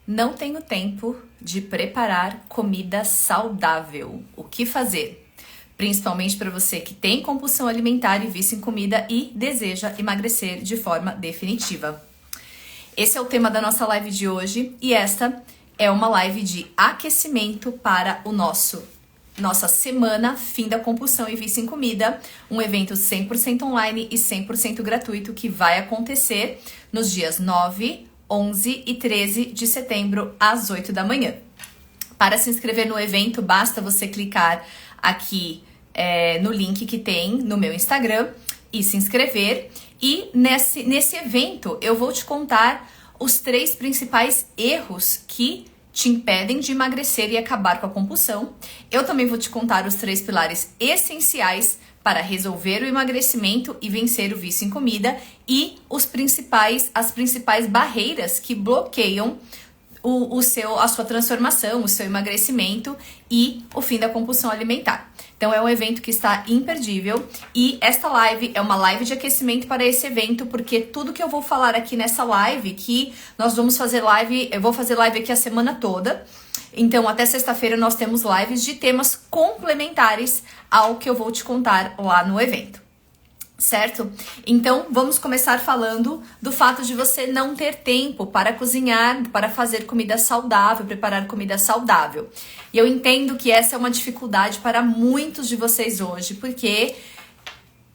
Não tenho tempo de preparar comida saudável. O que fazer? Principalmente para você que tem compulsão alimentar e vício em comida e deseja emagrecer de forma definitiva. Esse é o tema da nossa live de hoje e esta é uma live de aquecimento para o nossa semana Fim da Compulsão e Vício em Comida, um evento 100% online e 100% gratuito que vai acontecer nos dias 9, 11 e 13 de setembro, às 8 da manhã. Para se inscrever no evento, basta você clicar aqui no link que tem no meu Instagram e se inscrever. E nesse evento eu vou te contar os 3 principais erros que te impedem de emagrecer e acabar com a compulsão. Eu também vou te contar os 3 pilares essenciais para resolver o emagrecimento e vencer o vício em comida e as principais barreiras que bloqueiam a sua transformação, o seu emagrecimento e o fim da compulsão alimentar. Então é um evento que está imperdível e esta live é uma live de aquecimento para esse evento, porque tudo que eu vou falar aqui nessa live, que nós vamos fazer live, eu vou fazer live aqui a semana toda. Então até sexta-feira nós temos lives de temas complementares ao que eu vou te contar lá no evento. Certo? Então, vamos começar falando do fato de você não ter tempo para cozinhar, para fazer comida saudável, preparar comida saudável. E eu entendo que essa é uma dificuldade para muitos de vocês hoje, porque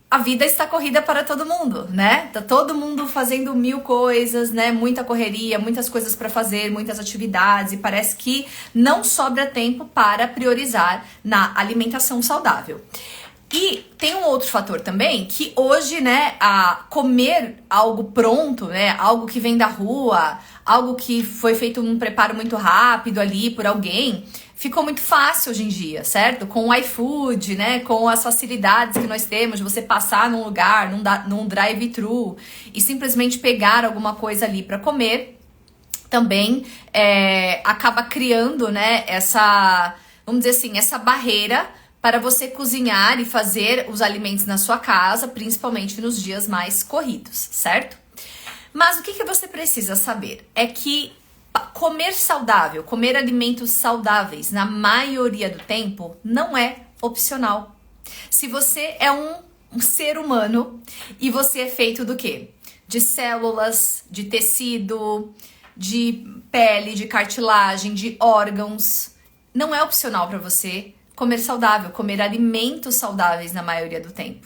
a vida está corrida para todo mundo, né? Tá todo mundo fazendo 1000 coisas, né? Muita correria, muitas coisas para fazer, muitas atividades, e parece que não sobra tempo para priorizar na alimentação saudável. E tem um outro fator também, que hoje, né, comer algo pronto, né, algo que vem da rua, algo que foi feito um preparo muito rápido ali por alguém, ficou muito fácil hoje em dia, certo? Com o iFood, né, com as facilidades que nós temos de você passar num lugar, num drive-thru e simplesmente pegar alguma coisa ali para comer, também acaba criando, né, vamos dizer assim, essa barreira para você cozinhar e fazer os alimentos na sua casa, principalmente nos dias mais corridos, certo? Mas o que você precisa saber é que comer saudável, comer alimentos saudáveis, na maioria do tempo, não é opcional. Se você é um ser humano e você é feito do quê? De células, de tecido, de pele, de cartilagem, de órgãos, não é opcional para você comer saudável, comer alimentos saudáveis na maioria do tempo.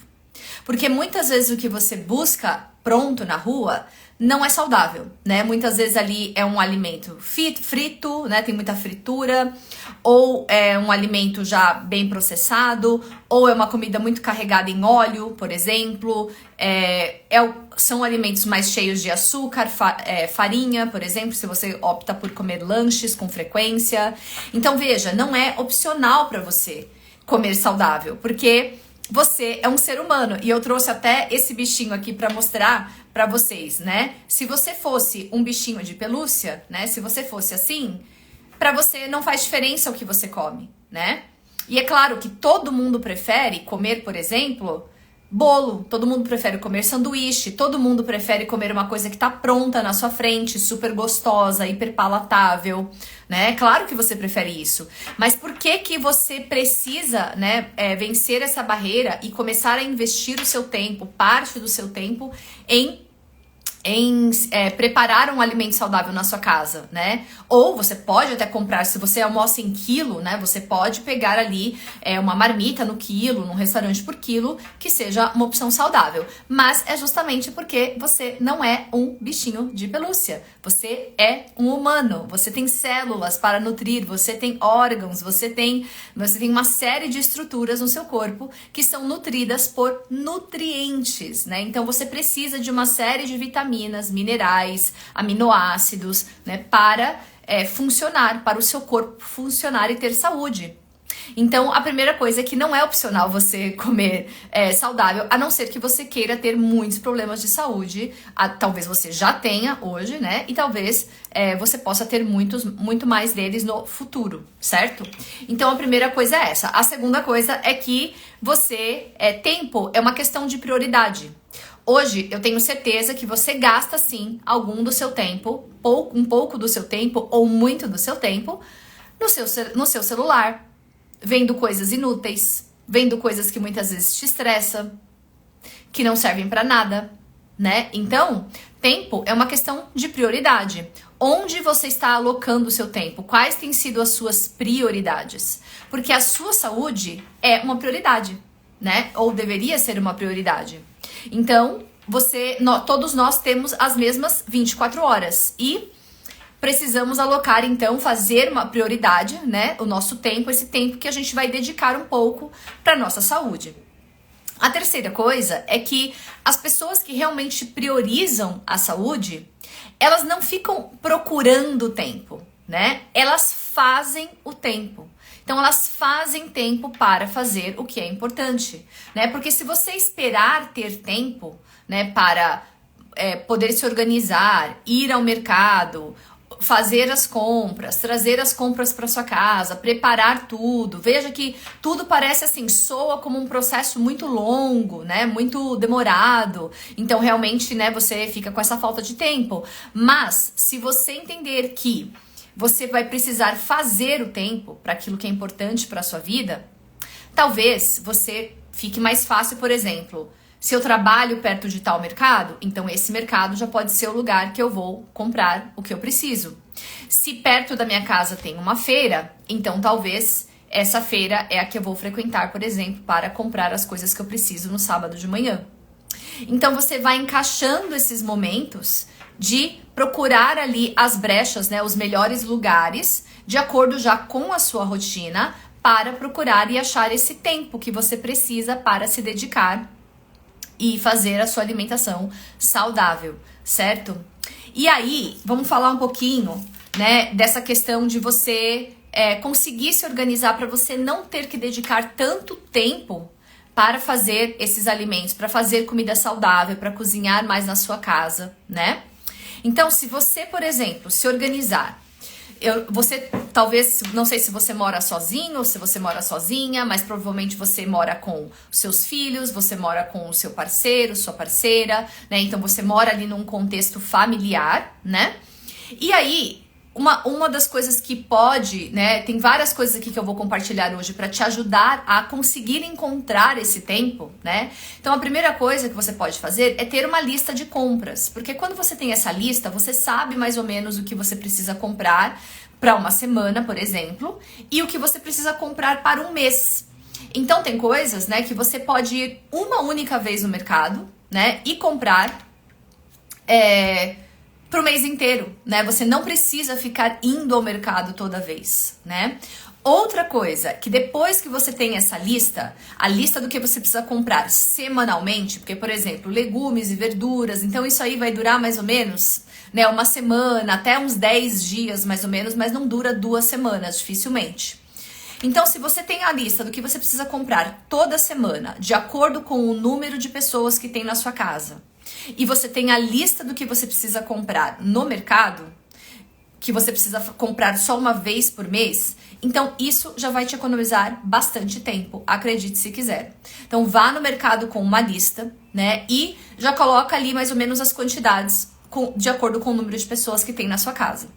Porque muitas vezes o que você busca pronto na rua não é saudável, né? Muitas vezes ali é um alimento frito, né? Tem muita fritura, ou é um alimento já bem processado, ou é uma comida muito carregada em óleo, por exemplo. São alimentos mais cheios de açúcar, farinha, por exemplo, se você opta por comer lanches com frequência. Então veja, não é opcional para você comer saudável, porque você é um ser humano. E eu trouxe até esse bichinho aqui para mostrar para vocês, né? Se você fosse um bichinho de pelúcia, né? Se você fosse assim, para você não faz diferença o que você come, né? E é claro que todo mundo prefere comer, por exemplo, bolo, todo mundo prefere comer sanduíche, todo mundo prefere comer uma coisa que tá pronta na sua frente, super gostosa, hiper palatável, né? Claro que você prefere isso, mas por que você precisa, né, vencer essa barreira e começar a investir o seu tempo, parte do seu tempo, em preparar um alimento saudável na sua casa, né? Ou você pode até comprar, se você almoça em quilo, né? Você pode pegar ali uma marmita no quilo, num restaurante por quilo, que seja uma opção saudável. Mas é justamente porque você não é um bichinho de pelúcia. Você é um humano, você tem células para nutrir, você tem órgãos, você tem uma série de estruturas no seu corpo que são nutridas por nutrientes, né? Então você precisa de uma série de vitaminas, minerais, aminoácidos, né, para funcionar, para o seu corpo funcionar e ter saúde. Então, a primeira coisa é que não é opcional você comer saudável, a não ser que você queira ter muitos problemas de saúde. Talvez você já tenha hoje, né? E talvez você possa ter muito mais deles no futuro, certo? Então, a primeira coisa é essa. A segunda coisa é que tempo é uma questão de prioridade. Hoje eu tenho certeza que você gasta sim algum do seu tempo, um pouco do seu tempo ou muito do seu tempo no seu celular, vendo coisas inúteis, vendo coisas que muitas vezes te estressam, que não servem pra nada, né? Então, tempo é uma questão de prioridade. Onde você está alocando o seu tempo? Quais têm sido as suas prioridades? Porque a sua saúde é uma prioridade, né? Ou deveria ser uma prioridade. Então, todos nós temos as mesmas 24 horas e precisamos alocar, então, fazer uma prioridade, né? O nosso tempo, esse tempo que a gente vai dedicar um pouco para nossa saúde. A terceira coisa é que as pessoas que realmente priorizam a saúde, elas não ficam procurando tempo, né? Elas fazem o tempo. Então, elas fazem tempo para fazer o que é importante, né? Porque se você esperar ter tempo, né, para poder se organizar, ir ao mercado, fazer as compras, trazer as compras para sua casa, preparar tudo. Veja que tudo parece assim, soa como um processo muito longo, né? Muito demorado. Então, realmente, né, você fica com essa falta de tempo. Mas, se você entender que você vai precisar fazer o tempo para aquilo que é importante para sua vida, talvez você fique mais fácil, por exemplo, se eu trabalho perto de tal mercado, então esse mercado já pode ser o lugar que eu vou comprar o que eu preciso. Se perto da minha casa tem uma feira, então talvez essa feira é a que eu vou frequentar, por exemplo, para comprar as coisas que eu preciso no sábado de manhã. Então você vai encaixando esses momentos de procurar ali as brechas, né, os melhores lugares, de acordo já com a sua rotina, para procurar e achar esse tempo que você precisa para se dedicar e fazer a sua alimentação saudável, certo? E aí, vamos falar um pouquinho, né, dessa questão de você conseguir se organizar para você não ter que dedicar tanto tempo para fazer esses alimentos, para fazer comida saudável, para cozinhar mais na sua casa, né? Então, se você, por exemplo, se organizar, você talvez, não sei se você mora sozinho ou se você mora sozinha, mas provavelmente você mora com os seus filhos, você mora com o seu parceiro, sua parceira, né? Então você mora ali num contexto familiar, né? E aí, uma das coisas que pode, né? Tem várias coisas aqui que eu vou compartilhar hoje para te ajudar a conseguir encontrar esse tempo, né? Então a primeira coisa que você pode fazer é ter uma lista de compras, porque quando você tem essa lista, você sabe mais ou menos o que você precisa comprar para uma semana, por exemplo, e o que você precisa comprar para um mês. Então tem coisas, né, que você pode ir uma única vez no mercado, né, e comprar pro mês inteiro, né? Você não precisa ficar indo ao mercado toda vez, né? Outra coisa, que depois que você tem essa lista, a lista do que você precisa comprar semanalmente, porque, por exemplo, legumes e verduras, então isso aí vai durar mais ou menos, né, uma semana, até uns 10 dias mais ou menos, mas não dura 2 semanas, dificilmente. Então, se você tem a lista do que você precisa comprar toda semana, de acordo com o número de pessoas que tem na sua casa, e você tem a lista do que você precisa comprar no mercado, que você precisa comprar só uma vez por mês, então isso já vai te economizar bastante tempo, acredite se quiser. Então vá no mercado com uma lista, né, e já coloca ali mais ou menos as quantidades de acordo com o número de pessoas que tem na sua casa.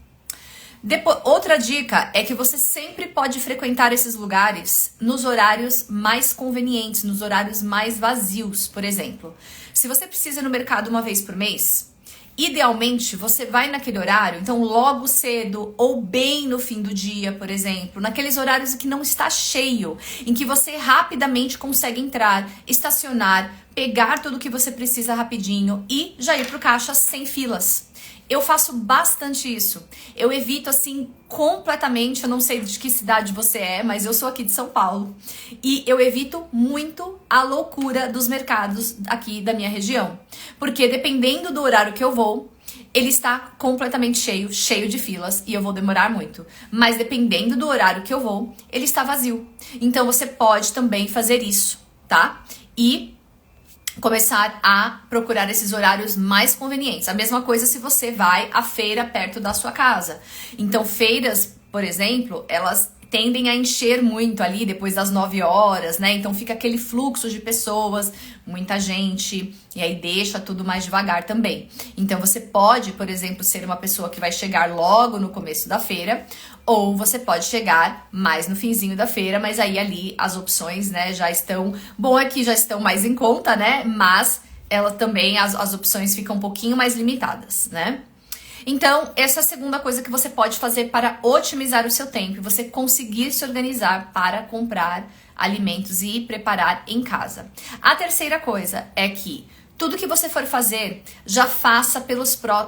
Outra dica é que você sempre pode frequentar esses lugares nos horários mais convenientes, nos horários mais vazios, por exemplo. Se você precisa ir no mercado uma vez por mês, idealmente você vai naquele horário, então logo cedo ou bem no fim do dia, por exemplo, naqueles horários em que não está cheio, em que você rapidamente consegue entrar, estacionar, pegar tudo que você precisa rapidinho e já ir pro caixa sem filas. Eu faço bastante isso. Eu evito, assim, completamente, eu não sei de que cidade você é, mas eu sou aqui de São Paulo. E eu evito muito a loucura dos mercados aqui da minha região. Porque dependendo do horário que eu vou, ele está completamente cheio de filas e eu vou demorar muito. Mas dependendo do horário que eu vou, ele está vazio. Então você pode também fazer isso, tá? E começar a procurar esses horários mais convenientes. A mesma coisa se você vai à feira perto da sua casa. Então, feiras, por exemplo, elas tendem a encher muito ali depois das 9 horas, né? Então fica aquele fluxo de pessoas, muita gente, e aí deixa tudo mais devagar também. Então você pode, por exemplo, ser uma pessoa que vai chegar logo no começo da feira, ou você pode chegar mais no finzinho da feira, mas aí ali as opções, né, já estão... Bom é que já estão mais em conta, né? Mas ela também, as opções ficam um pouquinho mais limitadas, né? Então, essa é a segunda coisa que você pode fazer para otimizar o seu tempo, você conseguir se organizar para comprar alimentos e preparar em casa. A terceira coisa é que tudo que você for fazer, já faça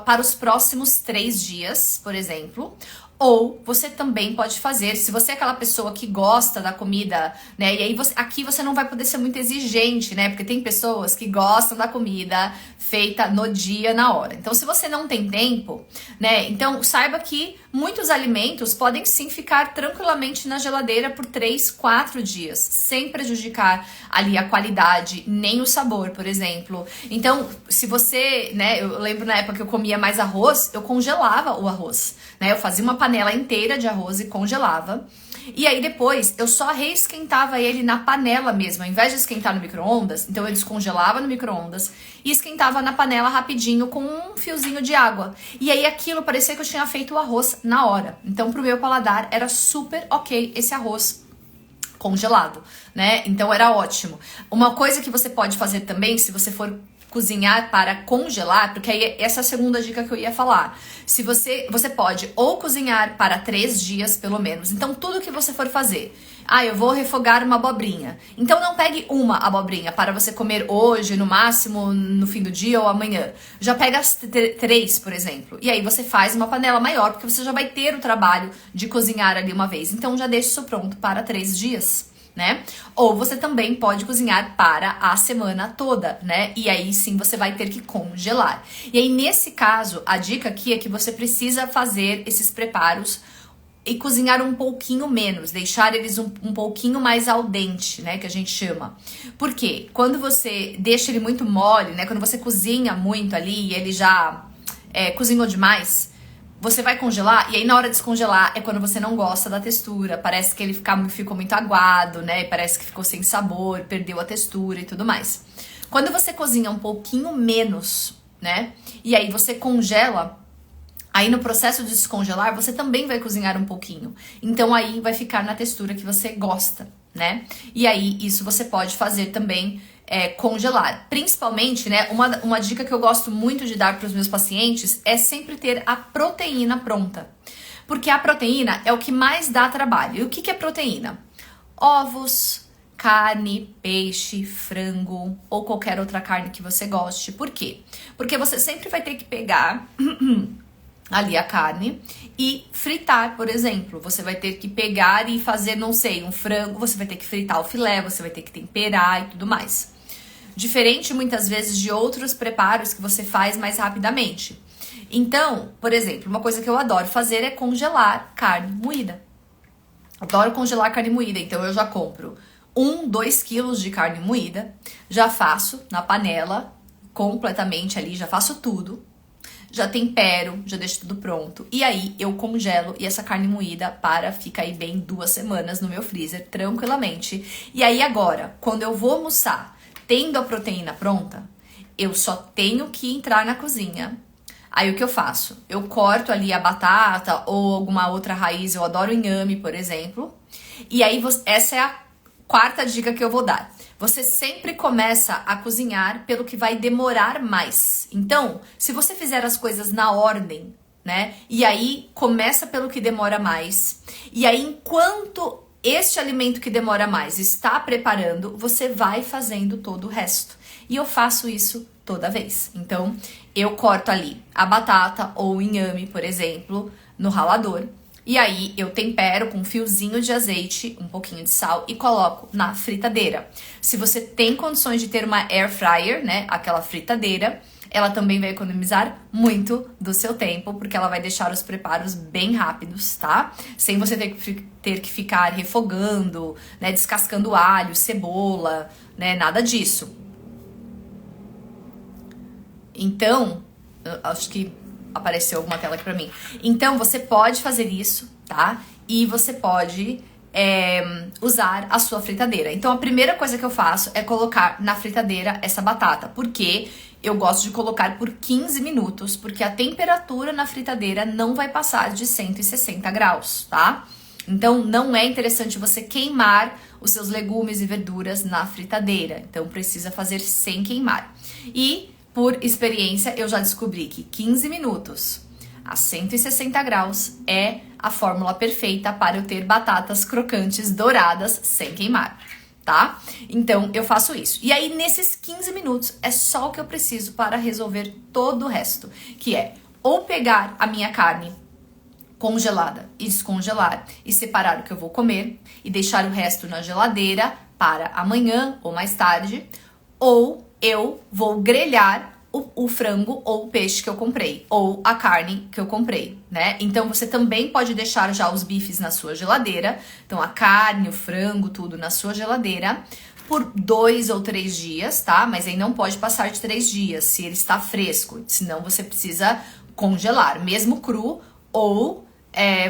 para os próximos 3 dias, por exemplo. Ou você também pode fazer, se você é aquela pessoa que gosta da comida, né? E aí aqui você não vai poder ser muito exigente, né? Porque tem pessoas que gostam da comida feita no dia, na hora. Então, se você não tem tempo, né? Então, saiba que muitos alimentos podem sim ficar tranquilamente na geladeira por 3, 4 dias, sem prejudicar ali a qualidade, nem o sabor, por exemplo. Então, se você, né? Eu lembro na época que eu comia mais arroz, eu congelava o arroz, né? Eu fazia uma panela inteira de arroz e congelava. E aí depois eu só reesquentava ele na panela mesmo, ao invés de esquentar no micro-ondas. Então eu descongelava no micro-ondas e esquentava na panela rapidinho com um fiozinho de água. E aí aquilo parecia que eu tinha feito o arroz na hora. Então pro meu paladar era super ok esse arroz congelado, né? Então era ótimo. Uma coisa que você pode fazer também, se você for cozinhar para congelar, porque aí essa é a segunda dica que eu ia falar. Se você pode ou cozinhar para 3 dias, pelo menos. Então, tudo que você for fazer. Eu vou refogar uma abobrinha. Então, não pegue uma abobrinha para você comer hoje, no máximo, no fim do dia ou amanhã. Já pega as 3, por exemplo. E aí, você faz uma panela maior, porque você já vai ter o trabalho de cozinhar ali uma vez. Então, já deixa isso pronto para 3 dias. Né? Ou você também pode cozinhar para a semana toda, né? E aí sim você vai ter que congelar. E aí nesse caso, a dica aqui é que você precisa fazer esses preparos e cozinhar um pouquinho menos, deixar eles um pouquinho mais al dente, né? Que a gente chama. Por quê? Quando você deixa ele muito mole, né? Quando você cozinha muito ali e ele já cozinhou demais, você vai congelar, e aí na hora de descongelar é quando você não gosta da textura, parece que ele ficou muito aguado, né? Parece que ficou sem sabor, perdeu a textura e tudo mais. Quando você cozinha um pouquinho menos, né? E aí você congela, aí no processo de descongelar você também vai cozinhar um pouquinho. Então aí vai ficar na textura que você gosta, né? E aí isso você pode fazer também congelar. Principalmente, né, uma dica que eu gosto muito de dar para os meus pacientes é sempre ter a proteína pronta. Porque a proteína é o que mais dá trabalho. E o que é proteína? Ovos, carne, peixe, frango ou qualquer outra carne que você goste. Por quê? Porque você sempre vai ter que pegar ali a carne e fritar, por exemplo. Você vai ter que pegar e fazer, não sei, um frango, você vai ter que fritar o filé, você vai ter que temperar e tudo mais. Diferente, muitas vezes, de outros preparos que você faz mais rapidamente. Então, por exemplo, uma coisa que eu adoro fazer é congelar carne moída. Adoro congelar carne moída, então eu já compro 2 quilos de carne moída, já faço na panela, completamente ali, já faço tudo, já tempero, já deixo tudo pronto. E aí eu congelo e essa carne moída fica aí bem 2 semanas no meu freezer, tranquilamente. E aí agora, quando eu vou almoçar, tendo a proteína pronta, eu só tenho que entrar na cozinha. Aí o que eu faço? Eu corto ali a batata ou alguma outra raiz, eu adoro inhame, por exemplo. E aí essa é a 4ª dica que eu vou dar. Você sempre começa a cozinhar pelo que vai demorar mais. Então, se você fizer as coisas na ordem, né? E aí começa pelo que demora mais. E aí enquanto este alimento que demora mais está preparando, você vai fazendo todo o resto. E eu faço isso toda vez. Então, eu corto ali a batata ou o inhame, por exemplo, no ralador. E aí eu tempero com um fiozinho de azeite, um pouquinho de sal e coloco na fritadeira. Se você tem condições de ter uma air fryer, né, aquela fritadeira, ela também vai economizar muito do seu tempo, porque ela vai deixar os preparos bem rápidos, tá? Sem você ter que ficar refogando, né, descascando alho, cebola, né, nada disso. Então, acho que apareceu alguma tela aqui pra mim. Então, você pode fazer isso, tá? e você pode usar a sua fritadeira. Então a primeira coisa que eu faço é colocar na fritadeira essa batata, porque eu gosto de colocar por 15 minutos, porque a temperatura na fritadeira não vai passar de 160 graus, tá? Então não é interessante você queimar os seus legumes e verduras na fritadeira, então precisa fazer sem queimar. E por experiência eu já descobri que 15 minutos a 160 graus é a fórmula perfeita para eu ter batatas crocantes douradas sem queimar, tá? Então eu faço isso. E aí nesses 15 minutos é só o que eu preciso para resolver todo o resto, que é ou pegar a minha carne congelada e descongelar e separar o que eu vou comer e deixar o resto na geladeira para amanhã ou mais tarde, ou eu vou grelhar o frango ou o peixe que eu comprei, ou a carne que eu comprei, né? Então você também pode deixar já os bifes na sua geladeira, então a carne, o frango, tudo na sua geladeira por 2 ou 3 dias, tá? Mas aí não pode passar de 3 dias se ele está fresco, senão você precisa congelar, mesmo cru, ou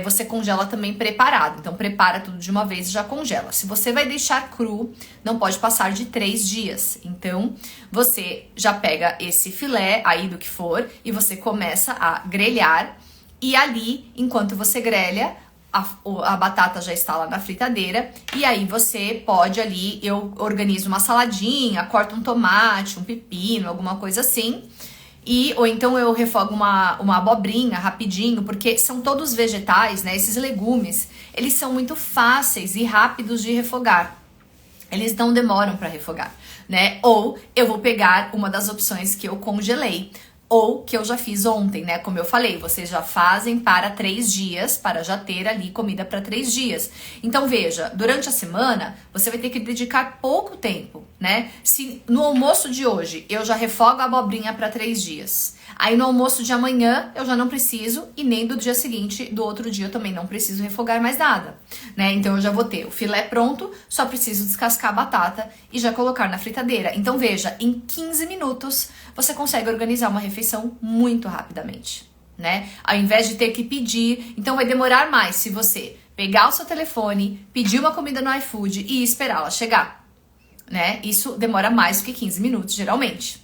você congela também preparado. Então prepara tudo de uma vez e já congela. Se você vai deixar cru, não pode passar de 3 dias. Então você já pega esse filé aí do que for e você começa a grelhar. E ali, enquanto você grelha, a batata já está lá na fritadeira. E aí você pode ali, eu organizo uma saladinha, corto um tomate, um pepino, alguma coisa assim. Ou então eu refogo uma abobrinha rapidinho, porque são todos vegetais, né? Esses legumes, eles são muito fáceis e rápidos de refogar. Eles não demoram para refogar, né? Ou eu vou pegar uma das opções que eu congelei, ou que eu já fiz ontem, né? Como eu falei, vocês já fazem para 3 dias, para já ter ali comida para 3 dias. Então veja, durante a semana, você vai ter que dedicar pouco tempo, né? Se no almoço de hoje eu já refogo a abobrinha para 3 dias, aí no almoço de amanhã eu já não preciso, e nem do dia seguinte, do outro dia eu também não preciso refogar mais nada, né? Então eu já vou ter o filé pronto, só preciso descascar a batata e já colocar na fritadeira. Então veja, em 15 minutos você consegue organizar uma refeição muito rapidamente, né? Ao invés de ter que pedir, então vai demorar mais se você pegar o seu telefone, pedir uma comida no iFood e esperar ela chegar, né? Isso demora mais do que 15 minutos, geralmente.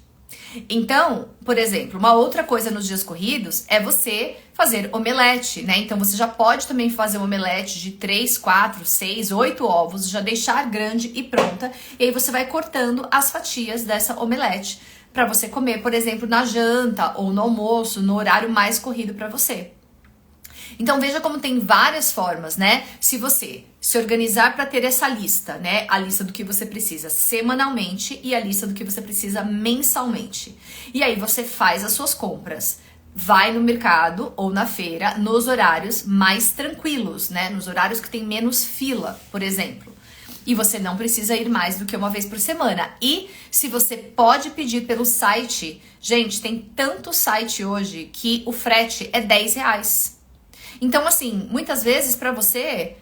Então, por exemplo, uma outra coisa nos dias corridos é você fazer omelete, né? Então você já pode também fazer um omelete de 3, 4, 6, 8 ovos, já deixar grande e pronta, e aí você vai cortando as fatias dessa omelete para você comer, por exemplo, na janta ou no almoço, no horário mais corrido para você. Então veja como tem várias formas, né? Se você se organizar para ter essa lista, né? A lista do que você precisa semanalmente e a lista do que você precisa mensalmente. E aí você faz as suas compras. Vai no mercado ou na feira nos horários mais tranquilos, né? Nos horários que tem menos fila, por exemplo. E você não precisa ir mais do que uma vez por semana. E se você pode pedir pelo site, gente, tem tanto site hoje que o frete é R$10. Então, assim, muitas vezes para você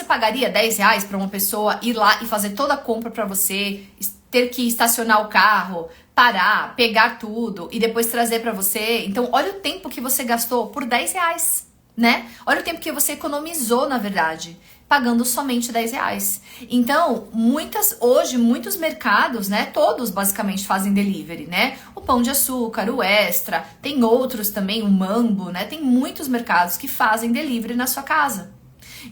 pagaria R$10 para uma pessoa ir lá e fazer toda a compra para você, ter que estacionar o carro, parar, pegar tudo e depois trazer para você. Então, olha o tempo que você gastou por R$10, né? Olha o tempo que você economizou, na verdade, pagando somente R$10. Então, hoje, muitos mercados, né, todos basicamente fazem delivery, né? O Pão de Açúcar, o Extra, tem outros também, o Mambo, né? Tem muitos mercados que fazem delivery na sua casa.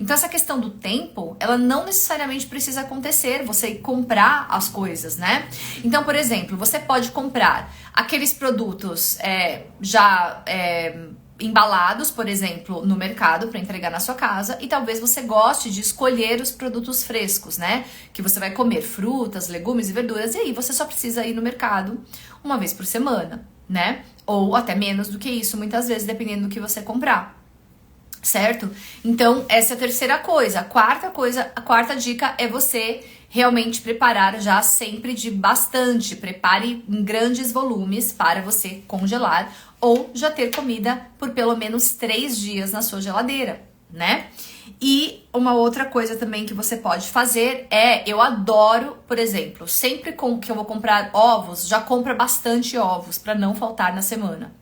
Então, essa questão do tempo, ela não necessariamente precisa acontecer, você comprar as coisas, né? Então, por exemplo, você pode comprar aqueles produtos embalados, por exemplo, no mercado para entregar na sua casa, e talvez você goste de escolher os produtos frescos, né? Que você vai comer frutas, legumes e verduras, e aí você só precisa ir no mercado uma vez por semana, né? Ou até menos do que isso, muitas vezes, dependendo do que você comprar. Certo? Então, essa é a terceira coisa. A quarta dica é você realmente preparar já sempre de bastante. Prepare em grandes volumes para você congelar ou já ter comida por pelo menos 3 dias na sua geladeira, né? E uma outra coisa também que você pode fazer eu adoro, por exemplo, sempre que eu vou comprar ovos, já compra bastante ovos para não faltar na semana.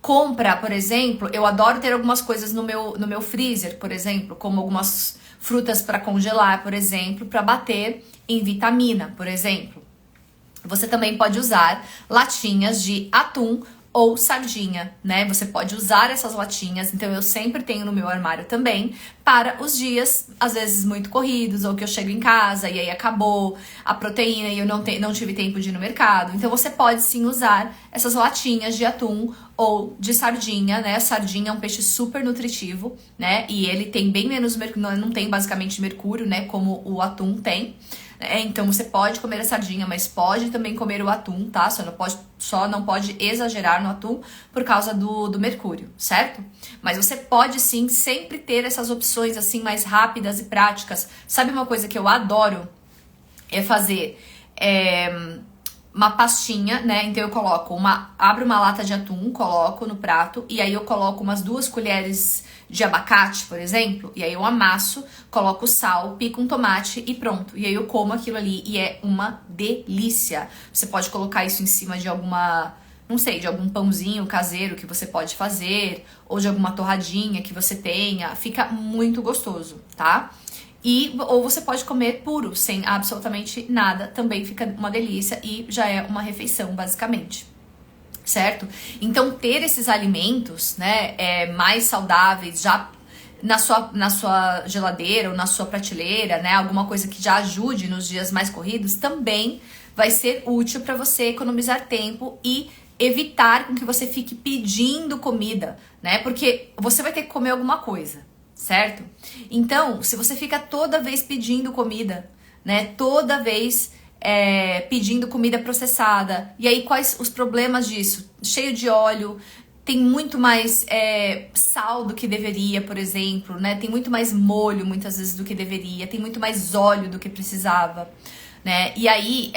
Compra, por exemplo, eu adoro ter algumas coisas no meu freezer, por exemplo, como algumas frutas para congelar, por exemplo, para bater em vitamina, por exemplo. Você também pode usar latinhas de atum ou sardinha, né? Você pode usar essas latinhas, então eu sempre tenho no meu armário também, para os dias, às vezes, muito corridos, ou que eu chego em casa e aí acabou a proteína e eu não tive tempo de ir no mercado. Então você pode sim usar essas latinhas de atum ou de sardinha, né? A sardinha é um peixe super nutritivo, né? E ele tem bem menos mercúrio, não tem basicamente mercúrio, né? Como o atum tem. Então você pode comer a sardinha, mas pode também comer o atum, tá? Só não pode exagerar no atum por causa do mercúrio, certo? Mas você pode sim sempre ter essas opções assim mais rápidas e práticas. Sabe uma coisa que eu adoro? É fazer uma pastinha, né? Então eu abro uma lata de atum, coloco no prato e aí eu coloco umas 2 colheres de abacate, por exemplo, e aí eu amasso, coloco sal, pico um tomate e pronto. E aí eu como aquilo ali e é uma delícia. Você pode colocar isso em cima de de algum pãozinho caseiro que você pode fazer, ou de alguma torradinha que você tenha, fica muito gostoso, tá? Ou você pode comer puro, sem absolutamente nada, também fica uma delícia e já é uma refeição, basicamente. Certo? Então, ter esses alimentos, né, mais saudáveis, já na sua geladeira ou na sua prateleira, né, alguma coisa que já ajude nos dias mais corridos, também vai ser útil para você economizar tempo e evitar com que você fique pedindo comida, né, porque você vai ter que comer alguma coisa, certo? Então, se você fica toda vez pedindo comida, né, toda vez pedindo comida processada. E aí, quais os problemas disso? Cheio de óleo, tem muito mais sal do que deveria, por exemplo, né? Tem muito mais molho, muitas vezes, do que deveria. Tem muito mais óleo do que precisava, né? E aí,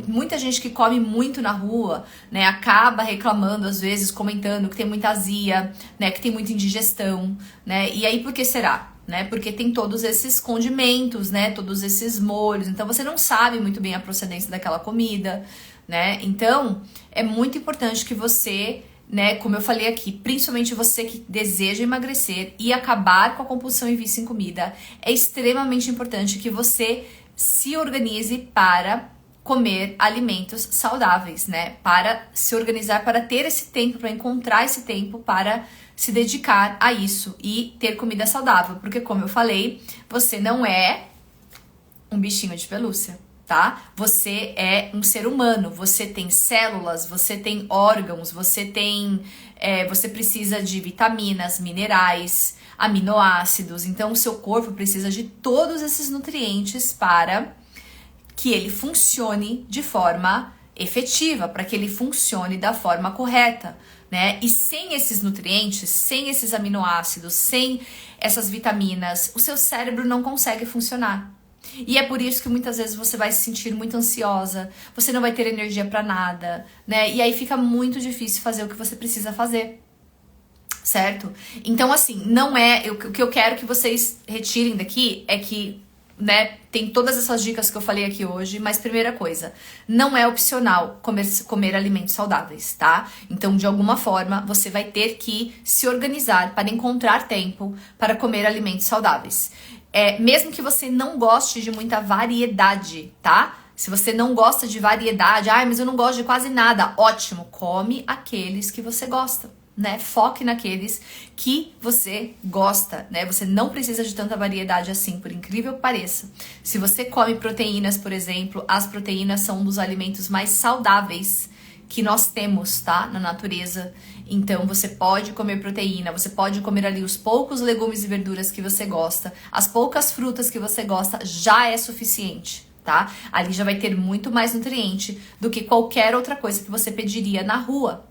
muita gente que come muito na rua, né? Acaba reclamando, às vezes, comentando que tem muita azia, né? Que tem muita indigestão, né? E aí, por que será? Né? Porque tem todos esses condimentos, né? Todos esses molhos. Então você não sabe muito bem a procedência daquela comida, né? Então é muito importante que você, né? Como eu falei aqui, principalmente você que deseja emagrecer e acabar com a compulsão e vício em comida, é extremamente importante que você se organize para comer alimentos saudáveis, né? Para se organizar, para ter esse tempo, para encontrar esse tempo para se dedicar a isso e ter comida saudável, porque como eu falei, você não é um bichinho de pelúcia, tá? Você é um ser humano, você tem células, você tem órgãos, você precisa de vitaminas, minerais, aminoácidos, então o seu corpo precisa de todos esses nutrientes para que ele funcione de forma efetiva, para que ele funcione da forma correta, né? E sem esses nutrientes, sem esses aminoácidos, sem essas vitaminas, o seu cérebro não consegue funcionar. E é por isso que muitas vezes você vai se sentir muito ansiosa, você não vai ter energia para nada, né? E aí fica muito difícil fazer o que você precisa fazer. Certo? Então, assim, o que eu quero que vocês retirem daqui é que, né, tem todas essas dicas que eu falei aqui hoje, mas primeira coisa, não é opcional comer alimentos saudáveis, tá? Então, de alguma forma, você vai ter que se organizar para encontrar tempo para comer alimentos saudáveis. Mesmo que você não goste de muita variedade, tá? Se você não gosta de variedade, mas eu não gosto de quase nada, ótimo, come aqueles que você gosta, né? Foque naqueles que você gosta, né? Você não precisa de tanta variedade assim, por incrível que pareça. Se você come proteínas, por exemplo, as proteínas são um dos alimentos mais saudáveis que nós temos, tá? Na natureza. Então, você pode comer proteína, você pode comer ali os poucos legumes e verduras que você gosta, as poucas frutas que você gosta, já é suficiente, tá? Ali já vai ter muito mais nutriente do que qualquer outra coisa que você pediria na rua.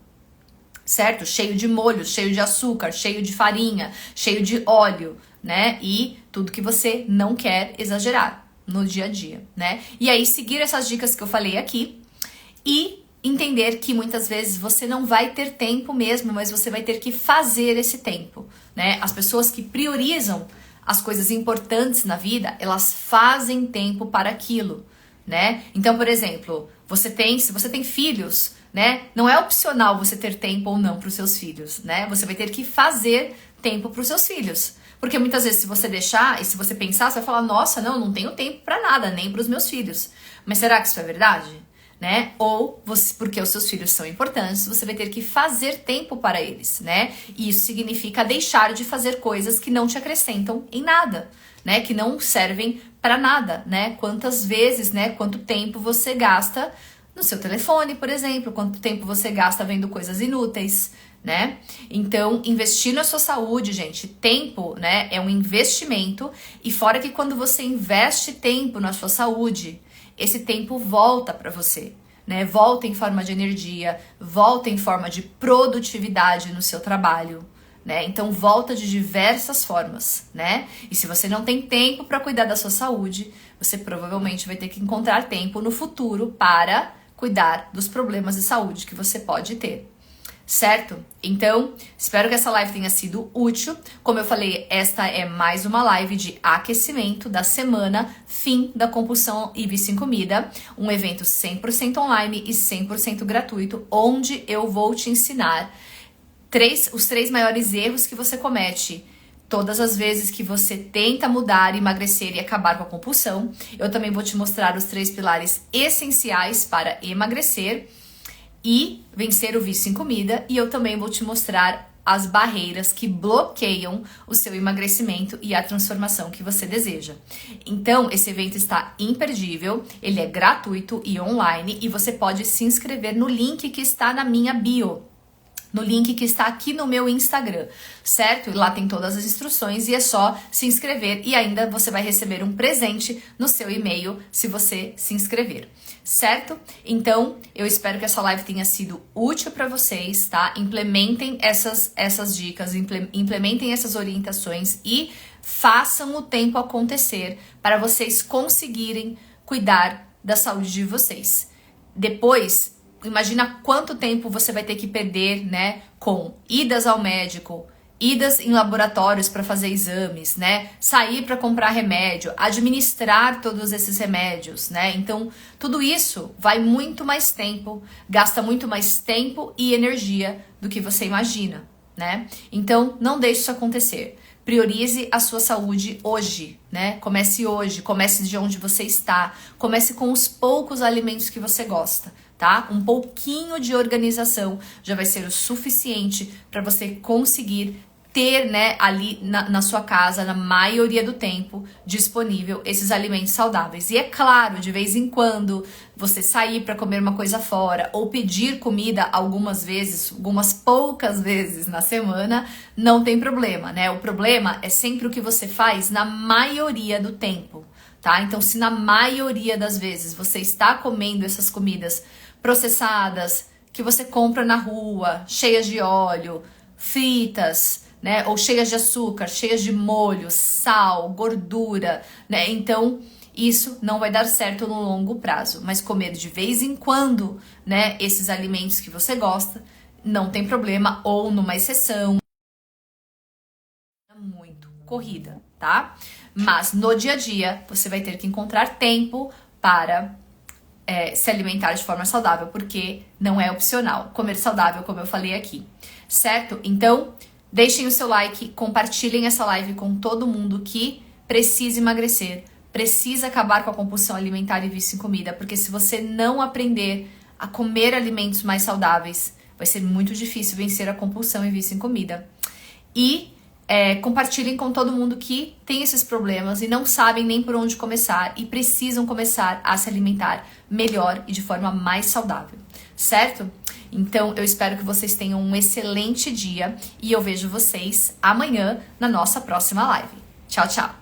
Certo? Cheio de molho, cheio de açúcar, cheio de farinha, cheio de óleo, né? E tudo que você não quer exagerar no dia a dia, né? E aí seguir essas dicas que eu falei aqui e entender que muitas vezes você não vai ter tempo mesmo, mas você vai ter que fazer esse tempo, né? As pessoas que priorizam as coisas importantes na vida, elas fazem tempo para aquilo, né? Então, por exemplo, se você tem filhos, né? Não é opcional você ter tempo ou não para os seus filhos, né? Você vai ter que fazer tempo para os seus filhos. Porque muitas vezes, se você deixar e se você pensar, você vai falar, nossa, não tenho tempo para nada, nem para os meus filhos. Mas será que isso é verdade? Né? Ou você, porque os seus filhos são importantes, você vai ter que fazer tempo para eles, né? E isso significa deixar de fazer coisas que não te acrescentam em nada, né? Que não servem para nada, né? Quantas vezes, né? Quanto tempo você gasta no seu telefone, por exemplo? Quanto tempo você gasta vendo coisas inúteis, né? Então, investir na sua saúde, gente, tempo, né, é um investimento, e fora que quando você investe tempo na sua saúde, esse tempo volta para você, né? Volta em forma de energia, volta em forma de produtividade no seu trabalho, né? Então, volta de diversas formas, né? E se você não tem tempo para cuidar da sua saúde, você provavelmente vai ter que encontrar tempo no futuro para cuidar dos problemas de saúde que você pode ter. Certo? Então, espero que essa live tenha sido útil. Como eu falei, esta é mais uma live de aquecimento da semana, fim da compulsão e vício em comida, um evento 100% online e 100% gratuito, onde eu vou te ensinar os 3 maiores erros que você comete todas as vezes que você tenta mudar, emagrecer e acabar com a compulsão. Eu também vou te mostrar os 3 pilares essenciais para emagrecer e vencer o vício em comida, e eu também vou te mostrar as barreiras que bloqueiam o seu emagrecimento e a transformação que você deseja. Então, esse evento está imperdível, ele é gratuito e online, e você pode se inscrever no link que está na minha bio, no link que está aqui no meu Instagram, certo? Lá tem todas as instruções e é só se inscrever, e ainda você vai receber um presente no seu e-mail se você se inscrever, certo? Então, eu espero que essa live tenha sido útil para vocês, tá? Implementem essas dicas, implementem essas orientações e façam o tempo acontecer para vocês conseguirem cuidar da saúde de vocês. Depois, imagina quanto tempo você vai ter que perder, né, com idas ao médico, idas em laboratórios para fazer exames, né, sair para comprar remédio, administrar todos esses remédios, né? Então, tudo isso vai muito mais tempo, gasta muito mais tempo e energia do que você imagina, né? Então, não deixe isso acontecer. Priorize a sua saúde hoje, né? Comece hoje, comece de onde você está, comece com os poucos alimentos que você gosta, tá? Um pouquinho de organização já vai ser o suficiente para você conseguir ter, né, ali na sua casa, na maioria do tempo, disponível esses alimentos saudáveis. E é claro, de vez em quando, você sair para comer uma coisa fora ou pedir comida algumas poucas vezes na semana, não tem problema, né? O problema é sempre o que você faz na maioria do tempo, tá? Então, se na maioria das vezes você está comendo essas comidas processadas, que você compra na rua, cheias de óleo, fritas, né, ou cheias de açúcar, cheias de molho, sal, gordura, né? Então, isso não vai dar certo no longo prazo. Mas comer de vez em quando, né, esses alimentos que você gosta, não tem problema, ou numa exceção muito corrida, tá? Mas no dia a dia, você vai ter que encontrar tempo para se alimentar de forma saudável, porque não é opcional comer saudável, como eu falei aqui, certo? Então, deixem o seu like, compartilhem essa live com todo mundo que precisa emagrecer, precisa acabar com a compulsão alimentar e vício em comida, porque se você não aprender a comer alimentos mais saudáveis, vai ser muito difícil vencer a compulsão e vício em comida. E compartilhem com todo mundo que tem esses problemas e não sabem nem por onde começar e precisam começar a se alimentar melhor e de forma mais saudável, certo? Então, eu espero que vocês tenham um excelente dia e eu vejo vocês amanhã na nossa próxima live. Tchau, tchau!